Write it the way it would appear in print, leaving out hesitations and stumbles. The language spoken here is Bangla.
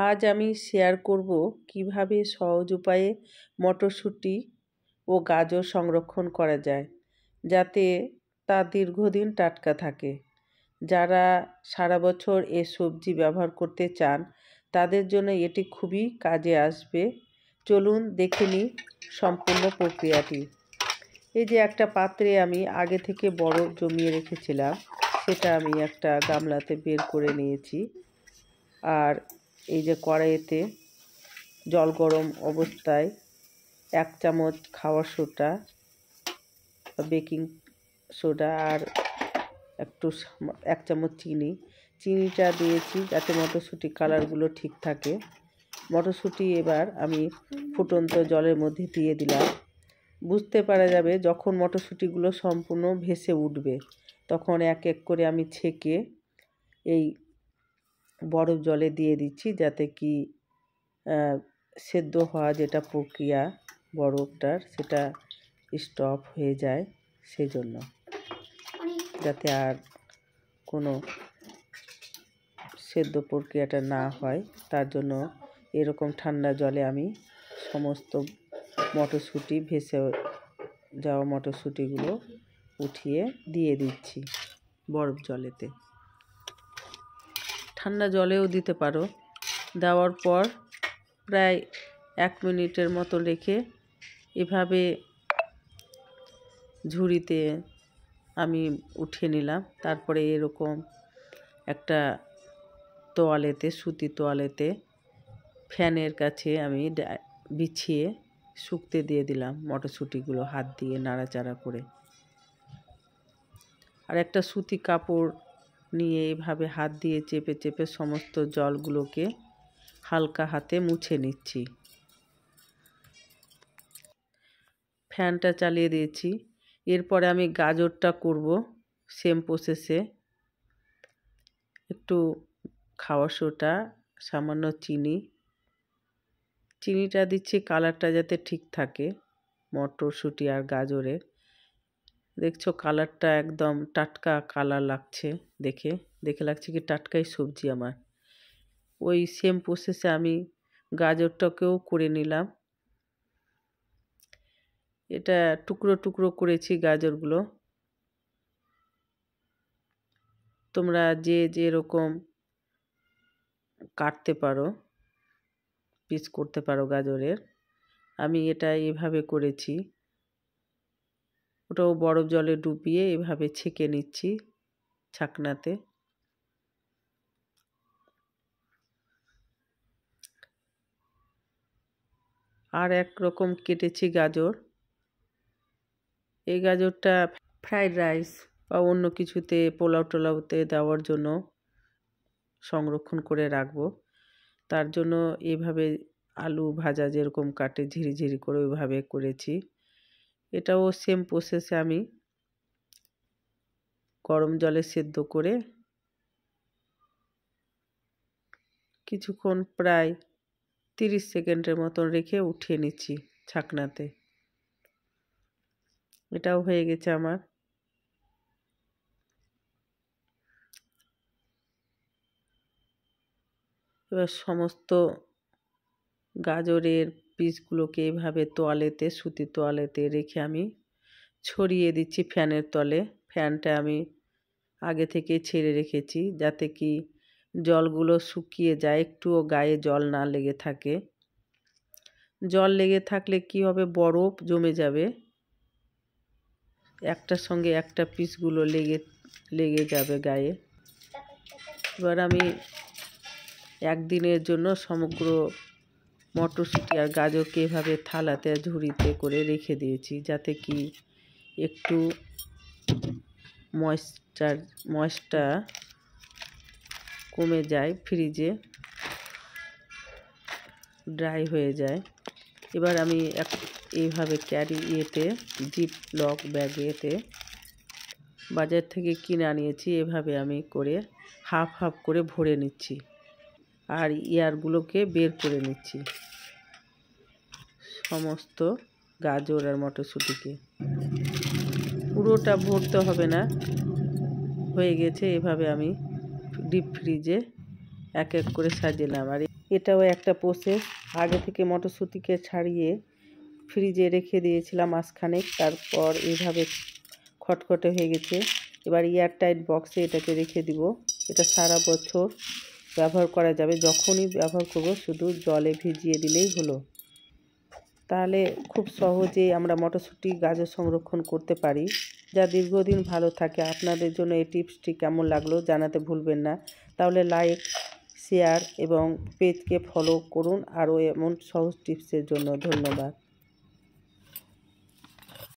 আজ আমি শেয়ার করব কিভাবে সহজ উপায়ে মটরশুঁটি ও গাজর সংরক্ষণ করা যায় যাতে তা দীর্ঘদিন টাটকা থাকে। যারা সারা বছর এ সবজি ব্যবহার করতে চান তাদের জন্য এটি খুবই কাজে আসবে। চলুন দেখে নিই সম্পূর্ণ প্রক্রিয়াটি। এই যে একটা পাত্রে আমি আগে থেকে বরফ জমিয়ে রেখেছিলাম, সেটা আমি একটা গামলাতে বের করে নিয়েছি। আর এই যে কড়াইতে জল গরম অবস্থায় 1 চামচ খাওয়ার সোডা বেকিং সোডা আর 1 চামচ চিনিটা দিয়েছি যাতে মটরশুঁটি কালারগুলো ঠিক থাকে। মটরশুঁটি এবার আমি ফুটন্ত জলের মধ্যে দিয়ে দিলাম। বুঝতে পারা যাবে যখন মটরশুঁটিগুলো সম্পূর্ণ ভেসে উঠবে, তখন এক এক করে আমি ছেঁকে এই বরফ জলে দিয়ে দিচ্ছি যাতে কি সেদ্ধ হওয়া যেটা প্রক্রিয়া বরফটার সেটা স্টপ হয়ে যায়, সেই জন্য যাতে আর কোনো সেদ্ধ প্রক্রিয়াটা না হয় তার জন্য এরকম ঠান্ডা জলে আমি সমস্ত মটরশুঁটি ভেসে যাওয়া মটরশুঁটিগুলো উঠিয়ে দিয়ে দিচ্ছি বরফ জলেতে। ঠান্ডা জলেও দিতে পারো। দেওয়ার পর প্রায় 1 মিনিটের মতো রেখে এভাবে ঝুড়িতে আমি উঠিয়ে নিলাম। তারপরে এরকম একটা তোয়ালেতে, সুতি তোয়ালেতে ফ্যানের কাছে আমি বিছিয়ে শুকতে দিয়ে দিলাম মটরশুঁটিগুলো হাত দিয়ে নাড়াচাড়া করে। আর একটা সুতি কাপড় নিয়ে এইভাবে হাত দিয়ে চেপে চেপে সমস্ত জলগুলোকে হালকা হাতে মুছে নিচ্ছি। ফ্যানটা চালিয়ে দিয়েছি। এরপরে আমি গাজরটা করব সেম প্রসেসে। একটু খাওয়ার সোডা, সামান্য চিনিটা দিচ্ছি কালারটা যাতে ঠিক থাকে মটরশুঁটি আর গাজরের। দেখছো কালারটা একদম টাটকা কালার লাগছে, দেখে লাগছে কি টাটকাই সবজি আমার। ওই সেম প্রসেসে আমি গাজরটাকেও করে নিলাম। এটা টুকরো টুকরো করেছি গাজরগুলো। তোমরা যে যেরকম কাটতে পারো, পিস করতে পারো গাজরের। আমি এটা এভাবে করেছি। ওটাও বরফ জলে ডুবিয়ে এভাবে ছেঁকে নিচ্ছি ছাকনাতে। আর এক রকম কেটেছি গাজর। এই গাজরটা ফ্রাইড রাইস বা অন্য কিছুতে, পোলাও টোলাওতে দেওয়ার জন্য সংরক্ষণ করে রাখবো। তার জন্য এভাবে আলু ভাজা যেরকম কাটে ঝিরিঝিরি করে ওইভাবে করেছি। এটাও সেম প্রসেসে আমি গরম জলে সেদ্ধ করে কিছুক্ষণ প্রায় 30 সেকেন্ডের মতন রেখে উঠিয়ে নিচ্ছি ছাকনাতে। এটাও হয়ে গেছে আমার। এবার সমস্ত গাজরের পিসগুলোকে এভাবে তোয়ালেতে, সুতি তোয়ালেতে রেখে আমি ছড়িয়ে দিচ্ছি ফ্যানের তলে। ফ্যানটা আমি আগে থেকে ছেড়ে রেখেছি যাতে কি জলগুলো শুকিয়ে যায়, একটুও গায়ে জল না লেগে থাকে। জল লেগে থাকলে কি হবে, বরফ জমে যাবে, একটার সঙ্গে একটা পিসগুলো লেগে যাবে গায়ে। এবার আমি একদিনের জন্য সমগ্র মটরশুঁটি আর গাজরকে এভাবে থালাতে ঝুড়িতে করে রেখে দিয়েছি যাতে কি একটু ময়েসটা কমে যায়, ফ্রিজে ড্রাই হয়ে যায়। এবার আমি এইভাবে জিপ লক ব্যাগেতে বাজার থেকে কিনে আনিয়েছি। এভাবে আমি করে হাফ হাফ করে ভরে নিচ্ছি আর ইয়ারগুলোকে বের করে নিচ্ছি সমস্ত গাজর আর মটরশুঁটিকে। পুরোটা ভরতে হবে না, হয়ে গেছে। এভাবে আমি ডিপ ফ্রিজে এক এক করে সাজিলাম। আর এটাও একটা প্রসেস। আগে থেকে মটরশুঁটিকে ছাড়িয়ে ফ্রিজে রেখে দিয়েছিলাম মাসখানেক, তারপর এইভাবে খটখটে হয়ে গেছে। এবার এয়ারটাইট বক্সে এটাকে রেখে দিব। এটা সারা বছর ব্যবহার করা যাবে, যখনই ব্যবহার করব শুধু জলে ভিজিয়ে দিলেই হলো। তাহলে খুব সহজেই আমরা মটরশুঁটি গাজর সংরক্ষণ করতে পারি, যা দীর্ঘদিন ভালো থাকে। আপনাদের জন্য এই টিপসটি কেমন লাগলো জানাতে ভুলবেন না। তাহলে লাইক, শেয়ার এবং পেজকে ফলো করুন আরও এমন সহজ টিপসের জন্য। ধন্যবাদ।